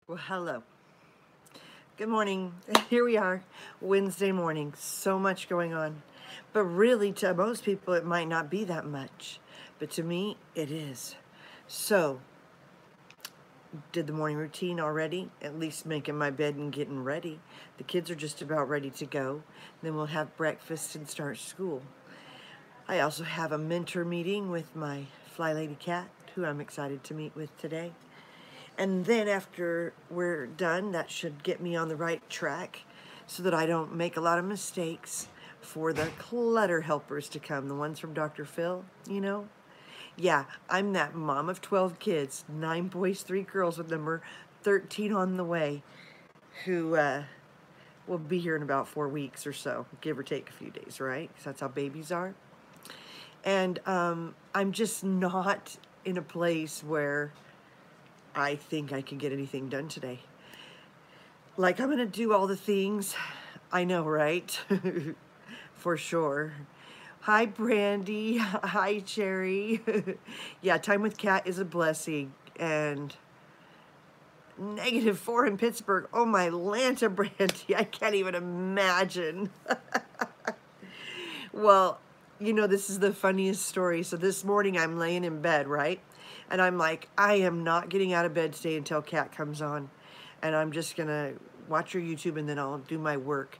Well, hello. Good morning. Here we are, Wednesday morning. So much going on. But really, to most people, it might not be that much. But to me, it is. So, did the morning routine already, at least making my bed and getting ready. The kids are just about ready to go. Then we'll have breakfast and start school. I also have a mentor meeting with my fly lady cat, who I'm excited to meet with today. And then after we're done, that should get me on the right track so that I don't make a lot of mistakes for the clutter helpers to come, the ones from Dr. Phil, you know? Yeah, I'm that mom of 12 kids, 9 boys, 3 girls, with number 13 on the way, who will be here in about 4 weeks or so, give or take a few days, right? Because that's how babies are. And I'm just not in a place where I think I can get anything done today. Like, I'm gonna do all the things. I know, right? For sure. Hi, Brandy. Hi, Cherry. Yeah, time with Kat is a blessing. And -4 in Pittsburgh. Oh, my Lanta, Brandy. I can't even imagine. Well, this is the funniest story. So this morning I'm laying in bed, right? And I'm like, I am not getting out of bed today until Kat comes on. And I'm just gonna watch her YouTube and then I'll do my work.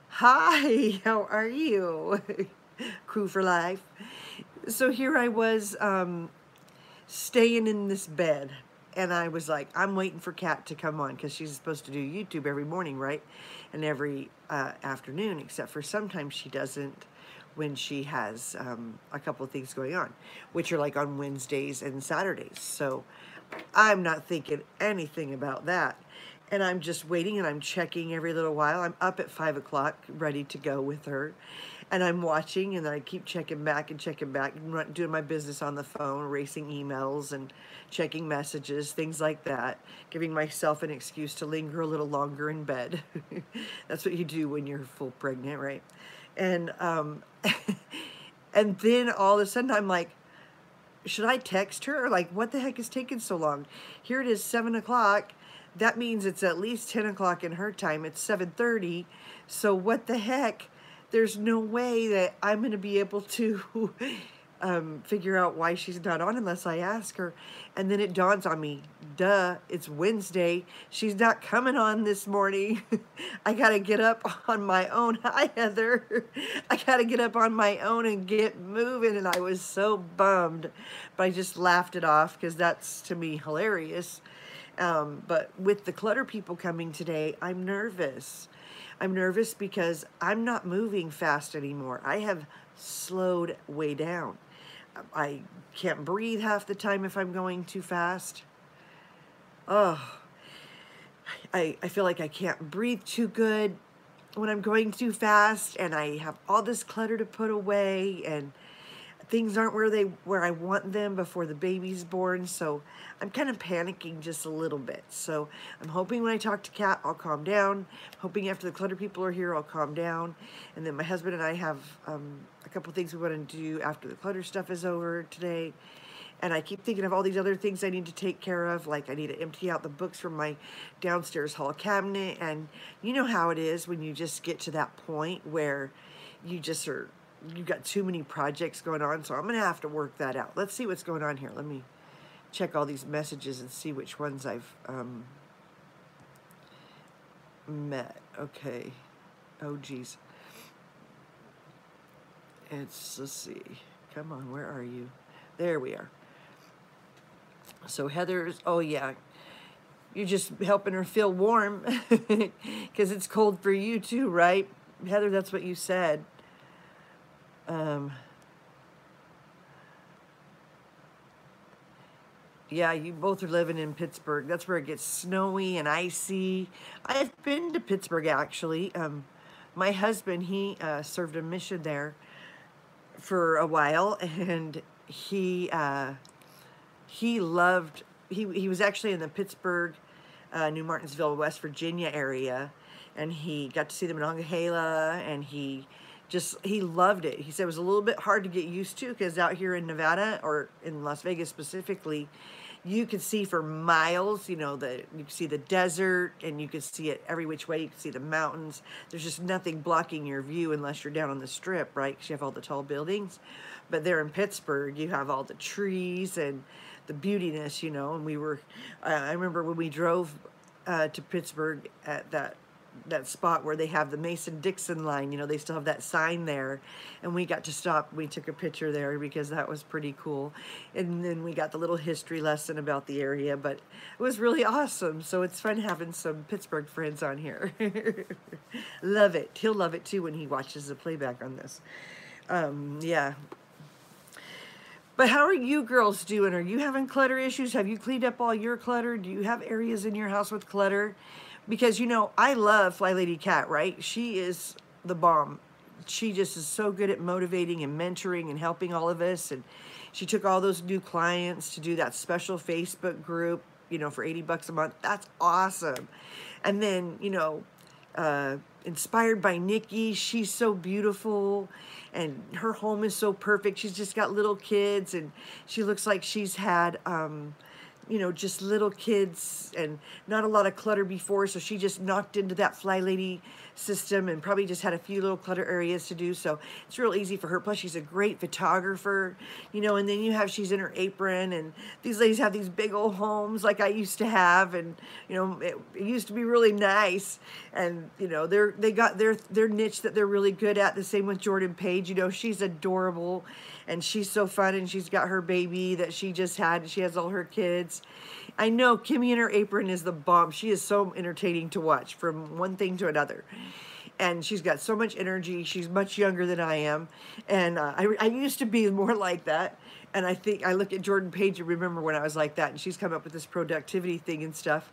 Hi, how are you? Crew for life. So here I was staying in this bed. And I was like, I'm waiting for Kat to come on because she's supposed to do YouTube every morning, right? And every afternoon, except for sometimes she doesn't when she has a couple of things going on, which are like on Wednesdays and Saturdays. So I'm not thinking anything about that. And I'm just waiting and I'm checking every little while. I'm up at 5 o'clock ready to go with her. And I'm watching and I keep checking back and doing my business on the phone, racing emails and checking messages, things like that, giving myself an excuse to linger a little longer in bed. That's what you do when you're full pregnant, right? And and then all of a sudden I'm like, should I text her? Like, what the heck is taking so long? Here it is, 7 o'clock. That means it's at least 10 o'clock in her time. It's 7:30. So what the heck? There's no way that I'm going to be able to figure out why she's not on unless I ask her. And then it dawns on me, duh, it's Wednesday. She's not coming on this morning. I got to get up on my own. Hi, Heather. I got to get up on my own and get moving. And I was so bummed. But I just laughed it off because that's, to me, hilarious. But with the clutter people coming today, I'm nervous. I'm nervous because I'm not moving fast anymore. I have slowed way down. I can't breathe half the time if I'm going too fast. Oh, I feel like I can't breathe too good when I'm going too fast, and I have all this clutter to put away, and things aren't where I want them before the baby's born, so I'm kind of panicking just a little bit. So I'm hoping when I talk to Kat, I'll calm down. I'm hoping after the clutter people are here, I'll calm down. And then my husband and I have a couple things we want to do after the clutter stuff is over today. And I keep thinking of all these other things I need to take care of, like I need to empty out the books from my downstairs hall cabinet. And you know how it is when you just get to that point where you just are, you've got too many projects going on, so I'm going to have to work that out. Let's see what's going on here. Let me check all these messages and see which ones I've met. Okay. Oh, geez. Let's see. Come on, where are you? There we are. So Heather's, oh yeah, you're just helping her feel warm because it's cold for you too, right? Heather, that's what you said. Yeah, you both are living in Pittsburgh. That's where it gets snowy and icy. I've been to Pittsburgh, actually. My husband, he served a mission there for a while, and he loved, he was actually in the Pittsburgh, New Martinsville, West Virginia area, and he got to see the Monongahela, and he loved it. He said it was a little bit hard to get used to because out here in Nevada, or in Las Vegas specifically, you could see for miles, you know, you can see the desert, and you can see it every which way. You can see the mountains. There's just nothing blocking your view unless you're down on the strip, right? Because you have all the tall buildings. But there in Pittsburgh, you have all the trees and the beautiness, you know. And I remember when we drove to Pittsburgh at that spot where they have the Mason-Dixon line, you know, they still have that sign there, and we got to stop. We took a picture there because that was pretty cool, and then we got the little history lesson about the area, but it was really awesome. So it's fun having some Pittsburgh friends on here. Love it. He'll love it too when he watches the playback on this. Yeah. But how are you girls doing? Are you having clutter issues? Have you cleaned up all your clutter? Do you have areas in your house with clutter? Because, you know, I love Fly Lady Cat, right? She is the bomb. She just is so good at motivating and mentoring and helping all of us. And she took all those new clients to do that special Facebook group, you know, for $80 a month. That's awesome. And then, you know, inspired by Nikki, she's so beautiful, and her home is so perfect. She's just got little kids, and she looks like she's had, you know, just little kids and not a lot of clutter before, so she just knocked into that Fly Lady system and probably just had a few little clutter areas to do, so it's real easy for her. Plus she's a great photographer, you know. And then she's in her apron, and these ladies have these big old homes like I used to have, and you know, it used to be really nice. And you know, they got their niche that they're really good at. The same with Jordan Page, you know, she's adorable and she's so fun, and she's got her baby that she just had, and she has all her kids. I know Kimmy in her apron is the bomb. She is so entertaining to watch from one thing to another. And she's got so much energy. She's much younger than I am. And I used to be more like that. And I think I look at Jordan Page and remember when I was like that. And she's come up with this productivity thing and stuff.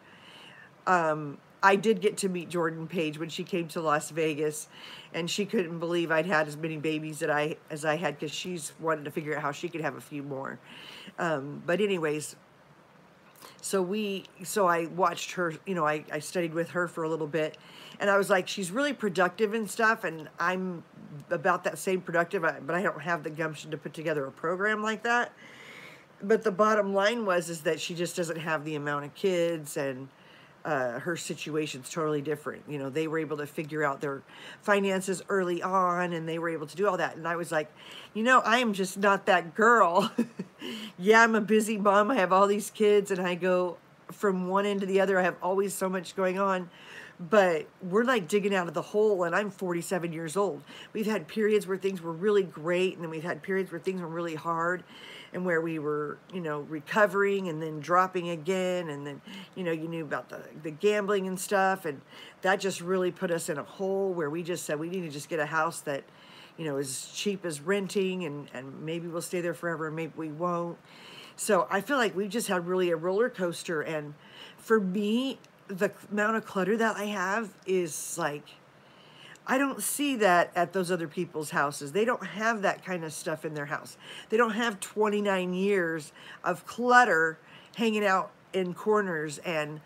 I did get to meet Jordan Page when she came to Las Vegas. And she couldn't believe I'd had as many babies as I had, because she's wanted to figure out how she could have a few more. But anyways, so I watched her, you know, I studied with her for a little bit, and I was like, she's really productive and stuff, and I'm about that same productive, but I don't have the gumption to put together a program like that. But the bottom line is that she just doesn't have the amount of kids, and her situation's totally different. You know, they were able to figure out their finances early on, and they were able to do all that. And I was like, you know, I am just not that girl. Yeah, I'm a busy mom. I have all these kids, and I go from one end to the other. I have always so much going on. But we're like digging out of the hole, and I'm 47 years old. We've had periods where things were really great, and then we've had periods where things were really hard, and where we were, you know, recovering and then dropping again. And then, you know, you knew about the gambling and stuff, and that just really put us in a hole where we just said we need to just get a house that, you know, is cheap as renting, and maybe we'll stay there forever, and maybe we won't. So I feel like we've just had really a roller coaster. And for me, the amount of clutter that I have is like, I don't see that at those other people's houses. They don't have that kind of stuff in their house. They don't have 29 years of clutter hanging out in corners and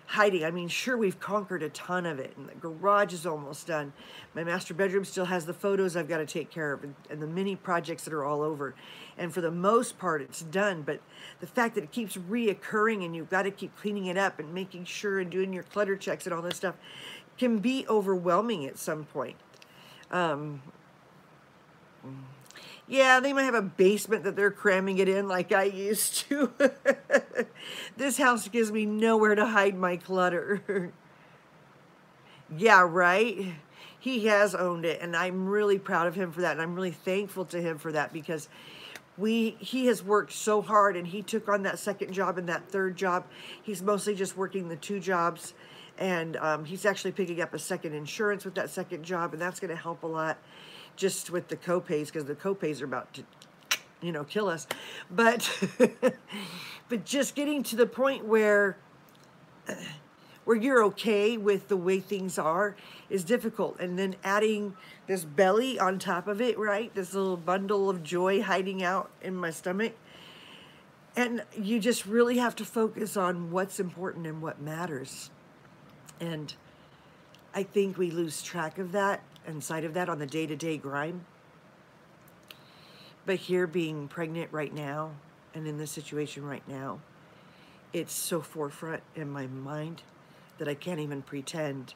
hiding. I mean, sure, we've conquered a ton of it, and the garage is almost done. My master bedroom still has the photos I've got to take care of, and the mini projects that are all over. And for the most part, it's done. But the fact that it keeps reoccurring, and you've got to keep cleaning it up and making sure and doing your clutter checks and all this stuff, can be overwhelming at some point. Yeah, they might have a basement that they're cramming it in like I used to. This house gives me nowhere to hide my clutter. Yeah, right? He has owned it, and I'm really proud of him for that, and I'm really thankful to him for that, because he has worked so hard, and he took on that second job and that third job. He's mostly just working the 2 jobs, and he's actually picking up a second insurance with that second job, and that's going to help a lot just with the co-pays, because the co-pays are about to, you know, kill us. But but just getting to the point where you're okay with the way things are is difficult. And then adding this belly on top of it, right? This little bundle of joy hiding out in my stomach. And you just really have to focus on what's important and what matters. And I think we lose track of that and sight of that on the day-to-day grind. But here, being pregnant right now and in this situation right now, it's so forefront in my mind that I can't even pretend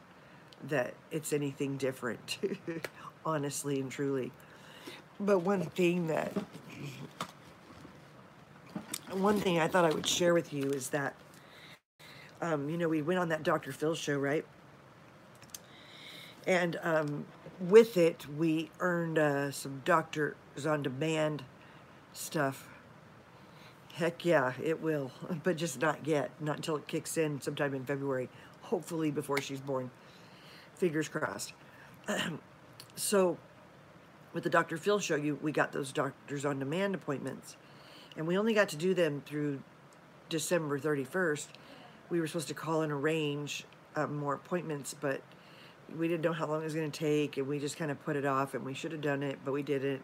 that it's anything different, honestly and truly. But one thing I thought I would share with you is that, we went on that Dr. Phil show, right? And with it, we earned some Doctors on Demand stuff. Heck yeah, it will, but just not yet. Not until it kicks in sometime in February, hopefully before she's born. Fingers crossed. So, with the Dr. Phil show, we got those Doctors on Demand appointments, and we only got to do them through December 31st. We were supposed to call and arrange more appointments, but we didn't know how long it was going to take, and we just kind of put it off, and we should have done it, but we didn't.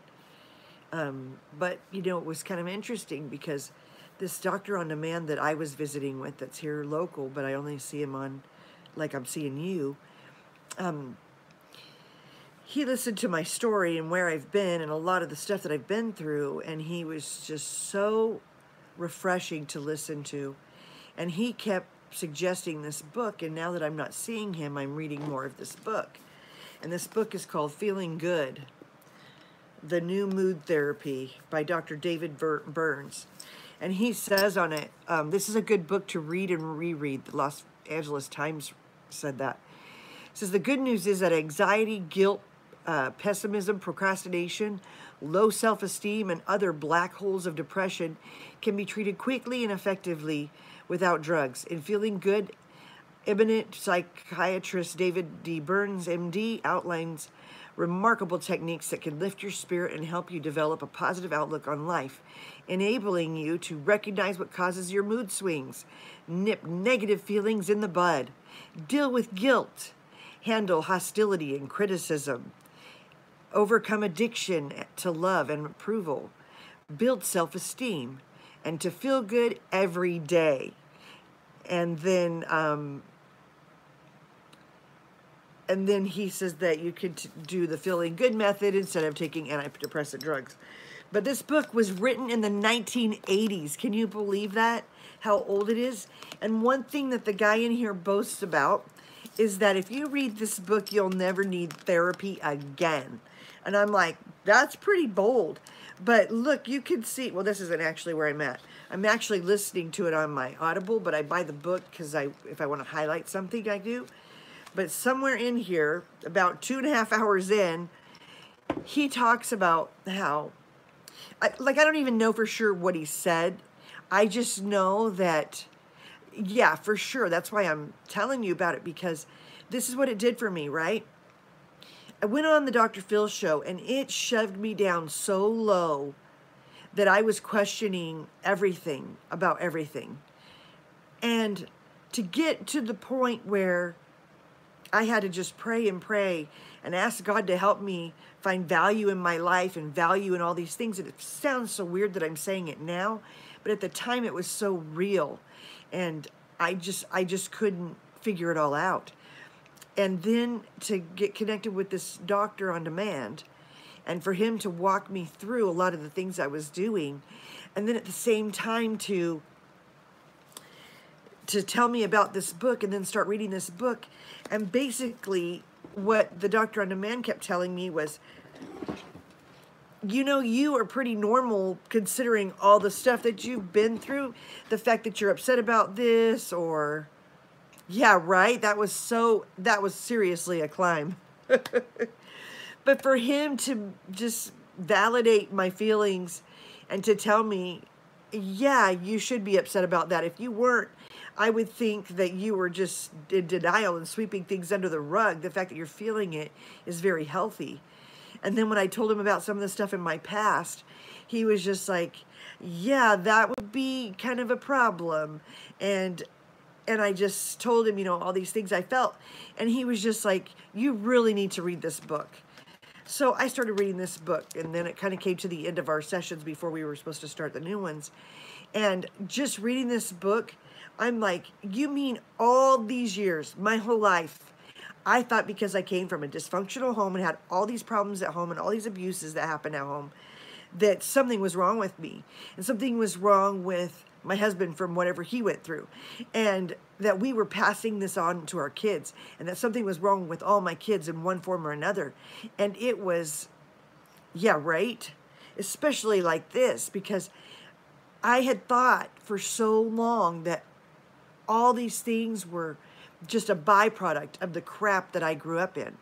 But, it was kind of interesting because this Doctor on Demand that I was visiting with that's here local, but I only see him on, like I'm seeing you, he listened to my story and where I've been and a lot of the stuff that I've been through, and he was just so refreshing to listen to. And he kept suggesting this book, and now that I'm not seeing him, I'm reading more of this book. And this book is called Feeling Good, The New Mood Therapy by Dr. David Burns. And he says on it, this is a good book to read and reread. The Los Angeles Times said that. It says, the good news is that anxiety, guilt, pessimism, procrastination, low self-esteem, and other black holes of depression can be treated quickly and effectively without drugs. In Feeling Good, eminent psychiatrist David D. Burns, MD, outlines remarkable techniques that can lift your spirit and help you develop a positive outlook on life, enabling you to recognize what causes your mood swings, nip negative feelings in the bud, deal with guilt, handle hostility and criticism, overcome addiction to love and approval, build self-esteem, and to feel good every day. And then he says that you could do the Feeling Good method instead of taking antidepressant drugs. But this book was written in the 1980s. Can you believe that? How old it is? And one thing that the guy in here boasts about is that if you read this book, you'll never need therapy again. And I'm like, that's pretty bold. But look, you can see, well, this isn't actually where I'm at. I'm actually listening to it on my Audible, but I buy the book because if I want to highlight something, I do. But somewhere in here, about 2.5 hours in, he talks about how, I don't even know for sure what he said. I just know that, yeah, for sure. That's why I'm telling you about it, because this is what it did for me, right? I went on the Dr. Phil show, and it shoved me down so low that I was questioning everything about everything. And to get to the point where I had to just pray and ask God to help me find value in my life and value in all these things. And it sounds so weird that I'm saying it now, but at the time it was so real. And I just couldn't figure it all out. And then to get connected with this Doctor on Demand, and for him to walk me through a lot of the things I was doing, and then at the same time to tell me about this book and then start reading this book. And basically what the Doctor on Demand kept telling me was, you are pretty normal considering all the stuff that you've been through, the fact that you're upset about this, or, yeah, right? That was seriously a climb. But for him to just validate my feelings and to tell me, yeah, you should be upset about that. If you weren't, I would think that you were just in denial and sweeping things under the rug. The fact that you're feeling it is very healthy. And then when I told him about some of the stuff in my past, he was just like, yeah, that would be kind of a problem. And I just told him, all these things I felt. And he was just like, you really need to read this book. So I started reading this book, and then it kind of came to the end of our sessions before we were supposed to start the new ones. And just reading this book, I'm like, you mean all these years, my whole life, I thought because I came from a dysfunctional home and had all these problems at home and all these abuses that happened at home, that something was wrong with me. And something was wrong with my husband from whatever he went through, and that we were passing this on to our kids, and that something was wrong with all my kids in one form or another. And it was, yeah, right? Especially like this, because I had thought for so long that all these things were just a byproduct of the crap that I grew up in.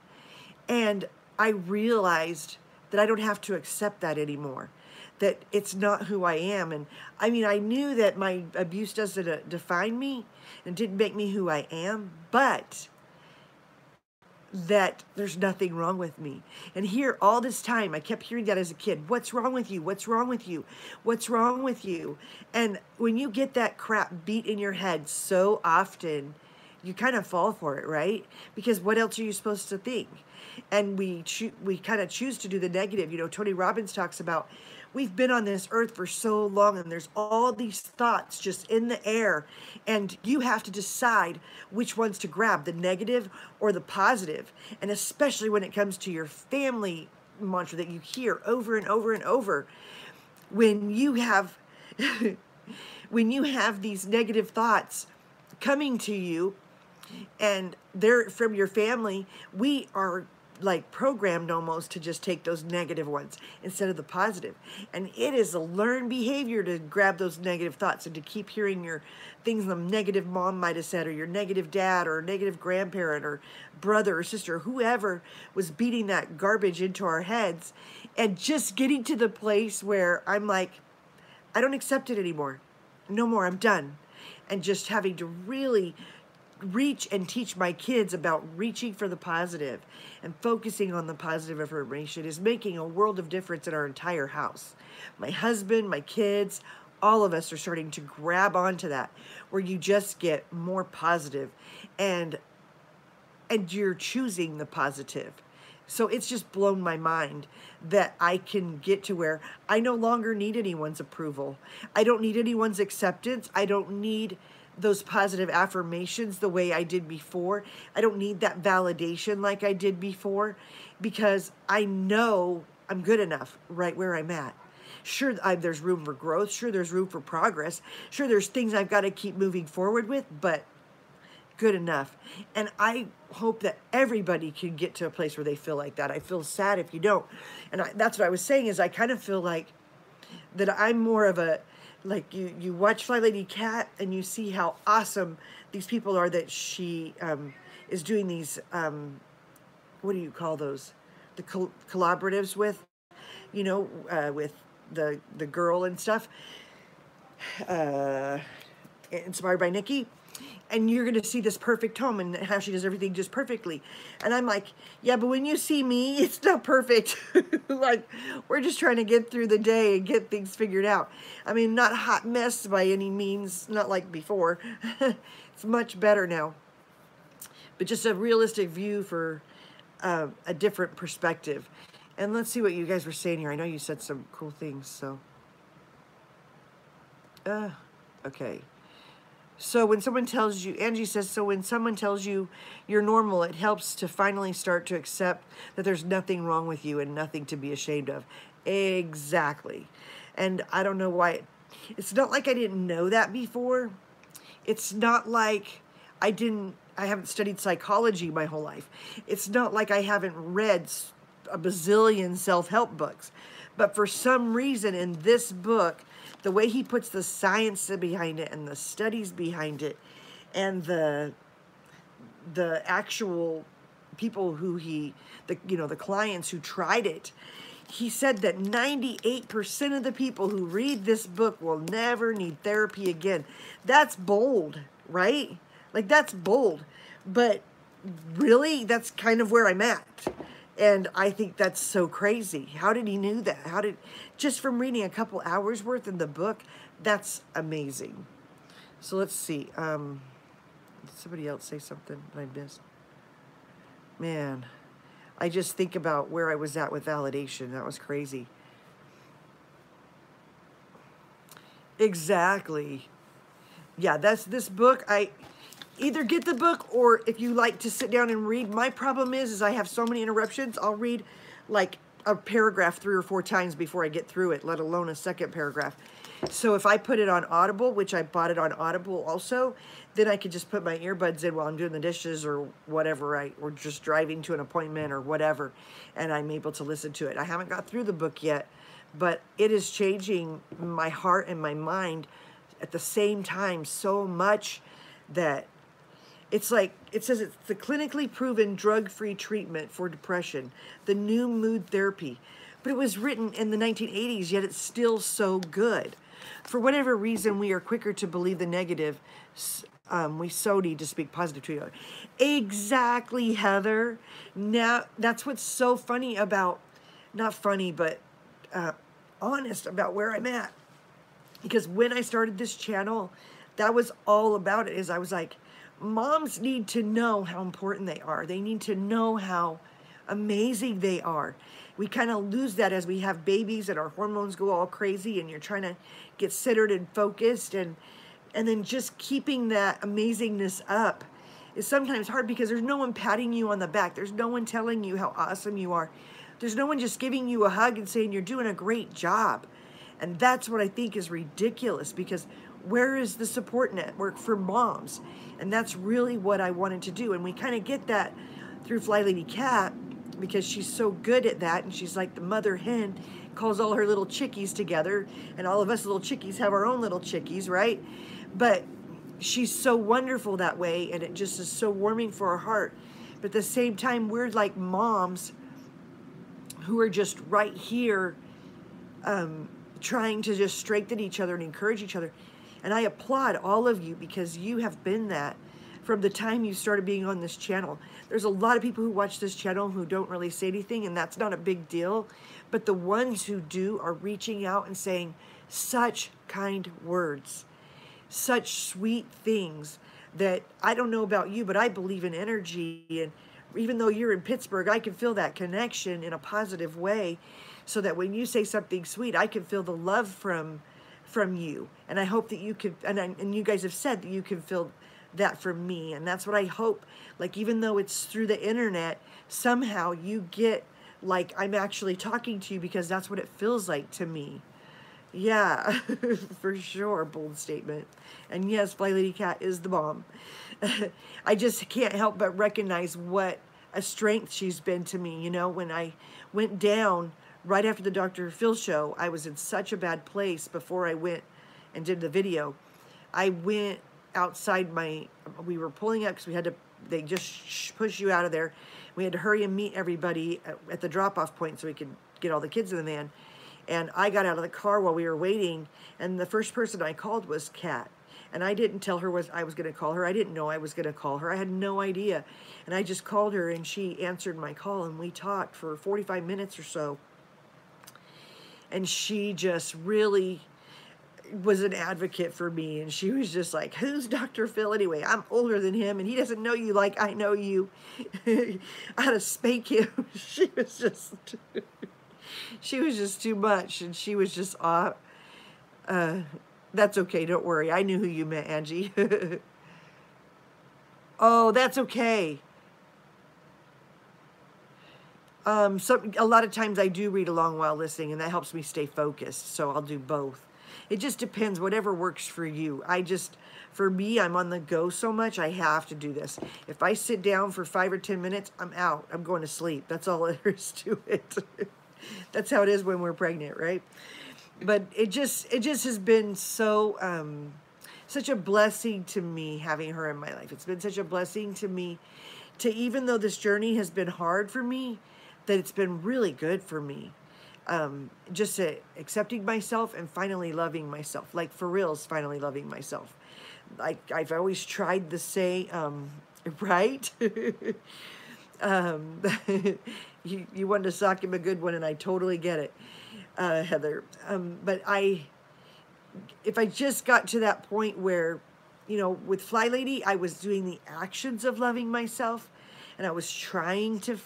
And I realized that I don't have to accept that anymore, that it's not who I am. And I mean, I knew that my abuse doesn't define me and didn't make me who I am, but that there's nothing wrong with me. And here, all this time, I kept hearing that as a kid. What's wrong with you? What's wrong with you? What's wrong with you? And when you get that crap beat in your head so often, you kind of fall for it, right? Because what else are you supposed to think? And we kind of choose to do the negative. You know, Tony Robbins talks about, we've been on this earth for so long, and there's all these thoughts just in the air, and you have to decide which ones to grab, the negative or the positive. And especially when it comes to your family mantra that you hear over and over and over, when you have when you have these negative thoughts coming to you, and they're from your family, we are like programmed almost to just take those negative ones instead of the positive. And it is a learned behavior to grab those negative thoughts and to keep hearing your things the negative mom might have said, or your negative dad, or negative grandparent, or brother or sister, whoever was beating that garbage into our heads, and just getting to the place where I'm like, I don't accept it anymore. No more, I'm done. And just having to really reach and teach my kids about reaching for the positive and focusing on the positive affirmation is making a world of difference in our entire house. My husband, my kids, all of us are starting to grab onto that, where you just get more positive, and you're choosing the positive. So it's just blown my mind that I can get to where I no longer need anyone's approval. I don't need anyone's acceptance. I don't need those positive affirmations the way I did before. I don't need that validation like I did before, because I know I'm good enough right where I'm at. Sure, there's room for growth. Sure, there's room for progress. Sure, there's things I've got to keep moving forward with, but good enough. And I hope that everybody can get to a place where they feel like that. I feel sad if you don't. And that's what I was saying, is I kind of feel like that I'm more of a, like you watch Fly Lady Cat and you see how awesome these people are that she is doing these, what do you call those? The collaboratives with, you know, with the girl and stuff, inspired by Nikki. And you're going to see this perfect home and how she does everything just perfectly. And I'm like, yeah, but when you see me, it's not perfect. Like, we're just trying to get through the day and get things figured out. I mean, not a hot mess by any means, not like before. It's much better now. But just a realistic view for a different perspective. And let's see what you guys were saying here. I know you said some cool things, so. Okay. So when someone tells you, Angie says, so when someone tells you you're normal, it helps to finally start to accept that there's nothing wrong with you and nothing to be ashamed of. Exactly. And I don't know why. It's not like I didn't know that before. It's not like I haven't studied psychology my whole life. It's not like I haven't read a bazillion self-help books. But for some reason in this book, the way he puts the science behind it and the studies behind it and the actual people who the clients who tried it, he said that 98% of the people who read this book will never need therapy again. That's bold, right? Like, that's bold. But really, that's kind of where I'm at. And I think that's so crazy. How did he know that? Just from reading a couple hours worth in the book, that's amazing. So let's see. Did somebody else say something that I missed? Man, I just think about where I was at with validation. That was crazy. Exactly. Yeah, that's this book. Either get the book, or if you like to sit down and read. My problem is I have so many interruptions. I'll read like a paragraph 3 or 4 times before I get through it, let alone a second paragraph. So if I put it on Audible, which I bought it on Audible also, then I could just put my earbuds in while I'm doing the dishes or whatever, or just driving to an appointment or whatever, and I'm able to listen to it. I haven't got through the book yet, but it is changing my heart and my mind at the same time so much that it's like, it says it's the clinically proven drug-free treatment for depression, the new mood therapy. But it was written in the 1980s, yet it's still so good. For whatever reason, we are quicker to believe the negative. We so need to speak positive to each other. Exactly, Heather. Now, that's what's so funny about, not funny, but honest about where I'm at. Because when I started this channel, that was all about it, is I was like, moms need to know how important they are. They need to know how amazing they are. We kind of lose that as we have babies and our hormones go all crazy and you're trying to get centered and focused, and then just keeping that amazingness up is sometimes hard because there's no one patting you on the back. There's no one telling you how awesome you are. There's no one just giving you a hug and saying you're doing a great job. And that's what I think is ridiculous, because where is the support network for moms? And that's really what I wanted to do. And we kind of get that through Fly Lady Cat, because she's so good at that. And she's like the mother hen, calls all her little chickies together. And all of us little chickies have our own little chickies, right? But she's so wonderful that way. And it just is so warming for our heart. But at the same time, we're like moms who are just right here trying to just strengthen each other and encourage each other. And I applaud all of you, because you have been that from the time you started being on this channel. There's a lot of people who watch this channel who don't really say anything, and that's not a big deal. But the ones who do are reaching out and saying such kind words, such sweet things that I don't know about you, but I believe in energy. And even though you're in Pittsburgh, I can feel that connection in a positive way, so that when you say something sweet, I can feel the love from you. And I hope that you could, and you guys have said that you can feel that from me. And that's what I hope. Like, even though it's through the internet, somehow you get like I'm actually talking to you, because that's what it feels like to me. Yeah, for sure. Bold statement. And yes, Fly Lady Cat is the bomb. I just can't help but recognize what a strength she's been to me. You know, when I went down right after the Dr. Phil show, I was in such a bad place before I went and did the video. I went outside we were pulling up because we had to, they just push you out of there. We had to hurry and meet everybody at the drop-off point so we could get all the kids in the van. And I got out of the car while we were waiting, and the first person I called was Kat. And I didn't tell her I was going to call her. I didn't know I was going to call her. I had no idea. And I just called her, and she answered my call, and we talked for 45 minutes or so. And she just really was an advocate for me. And she was just like, who's Dr. Phil anyway? I'm older than him, and he doesn't know you like I know you. I had to spank him. She was just too much. And she was just, that's okay, don't worry. I knew who you meant, Angie. Oh, that's okay. A lot of times I do read along while listening, and that helps me stay focused, so I'll do both. It just depends, whatever works for you. For me, I'm on the go so much, I have to do this. If I sit down for 5 or 10 minutes, I'm out. I'm going to sleep. That's all there is to it. That's how it is when we're pregnant, right? But it just has been so, such a blessing to me having her in my life. It's been such a blessing to me even though this journey has been hard for me, that it's been really good for me. Just accepting myself and finally loving myself. Like, for reals, finally loving myself. Like, I've always tried to say, right? You wanted to sock him a good one, and I totally get it, Heather. But if I just got to that point where, you know, with Fly Lady, I was doing the actions of loving myself, and I was trying to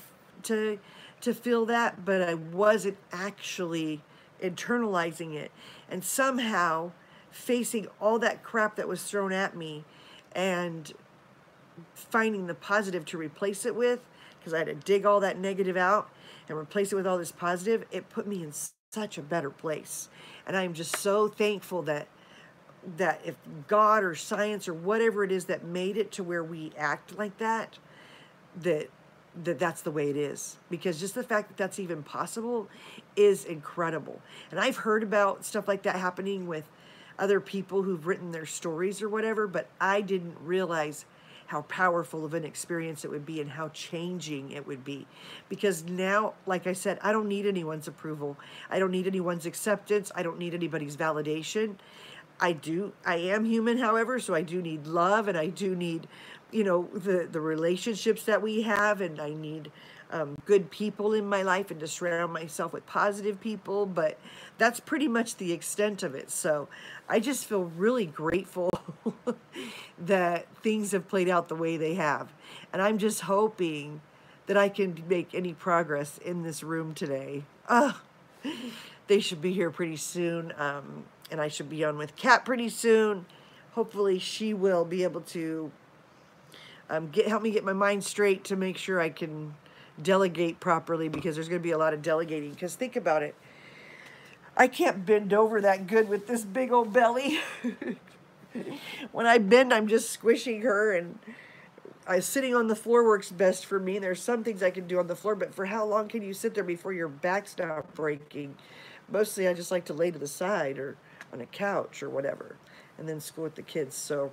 feel that, but I wasn't actually internalizing it. And somehow facing all that crap that was thrown at me and finding the positive to replace it with, because I had to dig all that negative out and replace it with all this positive, it put me in such a better place. And I'm just so thankful that if God or science or whatever it is that made it to where we act like that, that that's the way it is, because just the fact that that's even possible is incredible. And I've heard about stuff like that happening with other people who've written their stories or whatever, but I didn't realize how powerful of an experience it would be and how changing it would be. Because now, like I said, I don't need anyone's approval. I don't need anyone's acceptance. I don't need anybody's validation. I am human, however, so I do need love, and I do need, the relationships that we have, and I need good people in my life and to surround myself with positive people, but that's pretty much the extent of it. So I just feel really grateful that things have played out the way they have. And I'm just hoping that I can make any progress in this room today. They should be here pretty soon. And I should be on with Kat pretty soon. Hopefully she will be able to help me get my mind straight to make sure I can delegate properly, because there's going to be a lot of delegating. Because think about it. I can't bend over that good with this big old belly. When I bend, I'm just squishing her, and sitting on the floor works best for me. There's some things I can do on the floor, but for how long can you sit there before your back's not breaking? Mostly I just like to lay to the side or on a couch or whatever, and then school with the kids. So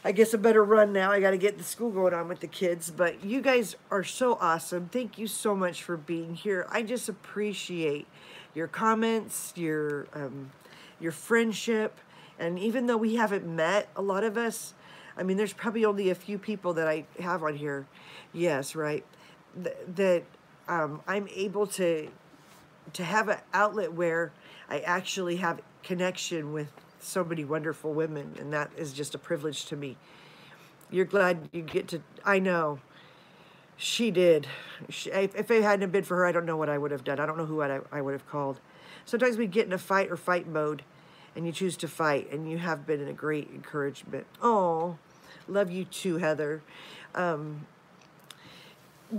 I guess I better run now. I got to get the school going on with the kids. But you guys are so awesome. Thank you so much for being here. I just appreciate your comments, your friendship. And even though we haven't met, a lot of us, I mean, there's probably only a few people that I have on here. Yes, right. That I'm able to have an outlet where I actually have connection with so many wonderful women, and that is just a privilege to me. You're glad you get to, I know, she did. If it hadn't been for her, I don't know what I would have done. I don't know who I would have called. Sometimes we get in a fight or fight mode, and you choose to fight, and you have been a great encouragement. Oh, love you too, Heather.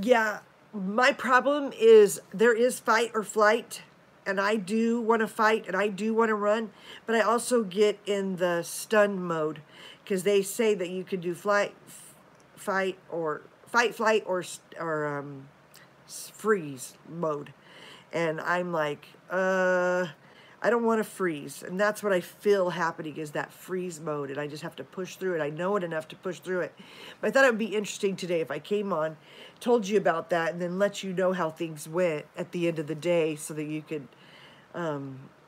Yeah, my problem is there is fight or flight, and I do want to fight and I do want to run, but I also get in the stun mode, because they say that you can do fight, flight, or freeze mode, and I'm like, I don't want to freeze, and that's what I feel happening, is that freeze mode, and I just have to push through it. I know it enough to push through it. But I thought it would be interesting today if I came on, told you about that, and then let you know how things went at the end of the day, so that you could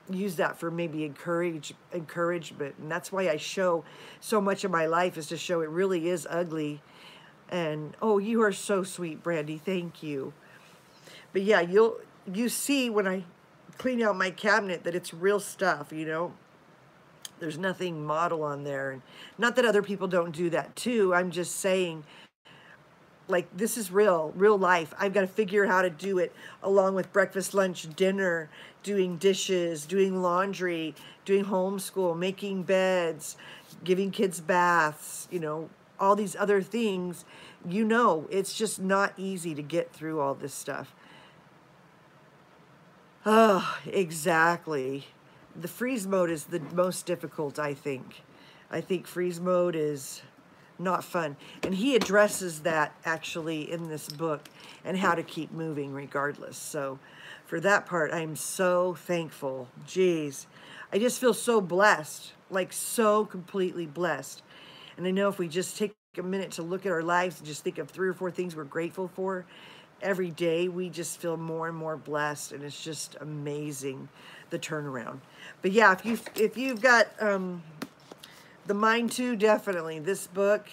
use that for maybe encouragement. And that's why I show so much of my life, is to show it really is ugly. And oh, you are so sweet, Brandy. Thank you. But yeah, you see when I clean out my cabinet that it's real stuff, There's nothing model on there. And not that other people don't do that too. I'm just saying, like, this is real life. I've got to figure out how to do it along with breakfast, lunch, dinner, doing dishes, doing laundry, doing homeschool, making beds, giving kids baths, all these other things. It's just not easy to get through all this stuff. Oh, exactly. The freeze mode is the most difficult, I think. I think freeze mode is not fun. And he addresses that actually in this book, and how to keep moving regardless. So for that part, I'm so thankful. Jeez. I just feel so blessed, like so completely blessed. And I know if we just take a minute to look at our lives and just think of 3 or 4 things we're grateful for, every day we just feel more and more blessed, and it's just amazing, the turnaround. But yeah, if you've got the mind to, definitely this book,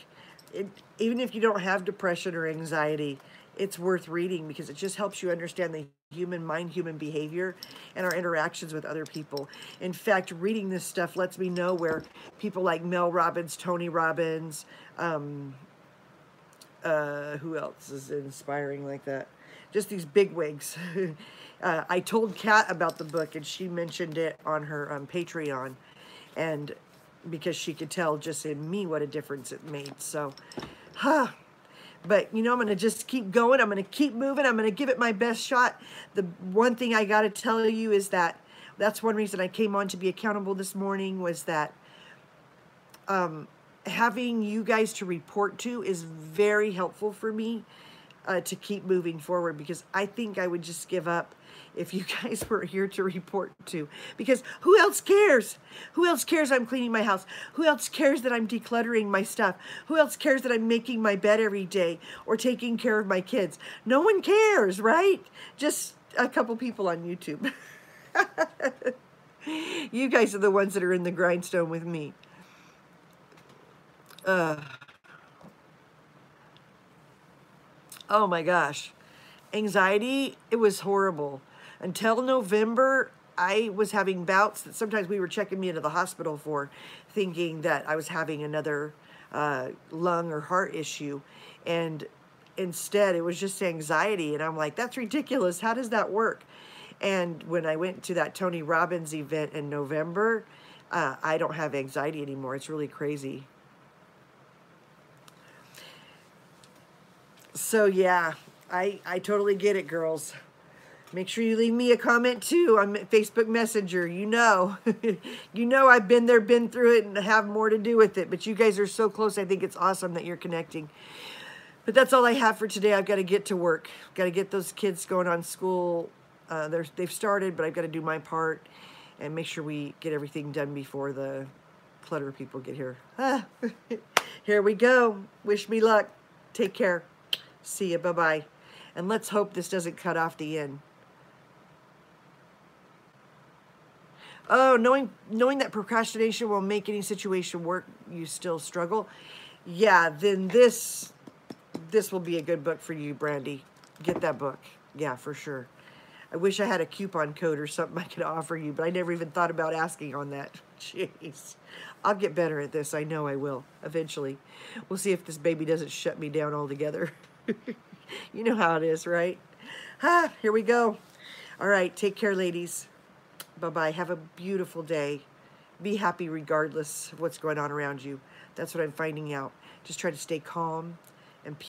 even if you don't have depression or anxiety, it's worth reading, because it just helps you understand the human mind, human behavior, and our interactions with other people. In fact, reading this stuff lets me know where people like Mel Robbins, Tony Robbins, who else is inspiring like that? Just these bigwigs. I told Kat about the book, and she mentioned it on her Patreon, and because she could tell just in me what a difference it made. So, But, you know, I'm going to just keep going. I'm going to keep moving. I'm going to give it my best shot. The one thing I got to tell you is that that's one reason I came on to be accountable this morning, was that having you guys to report to is very helpful for me to keep moving forward, because I think I would just give up if you guys were here to report to, because who else cares? Who else cares I'm cleaning my house? Who else cares that I'm decluttering my stuff? Who else cares that I'm making my bed every day or taking care of my kids? No one cares, right? Just a couple people on YouTube. You guys are the ones that are in the grindstone with me. Oh my gosh. Anxiety, it was horrible. Until November, I was having bouts that sometimes we were checking me into the hospital for, thinking that I was having another lung or heart issue. And instead, it was just anxiety. And I'm like, that's ridiculous. How does that work? And when I went to that Tony Robbins event in November, I don't have anxiety anymore. It's really crazy. So yeah, I totally get it, girls. Make sure you leave me a comment too on Facebook Messenger. You know, you know I've been there, been through it, and have more to do with it. But you guys are so close. I think it's awesome that you're connecting. But that's all I have for today. I've got to get to work. Got to get those kids going on school. They've started, but I've got to do my part and make sure we get everything done before the clutter people get here. Here we go. Wish me luck. Take care. See ya. Bye-bye. And let's hope this doesn't cut off the end. Oh, knowing that procrastination will make any situation work, you still struggle. Yeah, then this will be a good book for you, Brandy. Get that book. Yeah, for sure. I wish I had a coupon code or something I could offer you, but I never even thought about asking on that. Jeez. I'll get better at this. I know I will, eventually. We'll see if this baby doesn't shut me down altogether. You know how it is, right? Here we go. All right, take care, ladies. Bye-bye. Have a beautiful day. Be happy regardless of what's going on around you. That's what I'm finding out. Just try to stay calm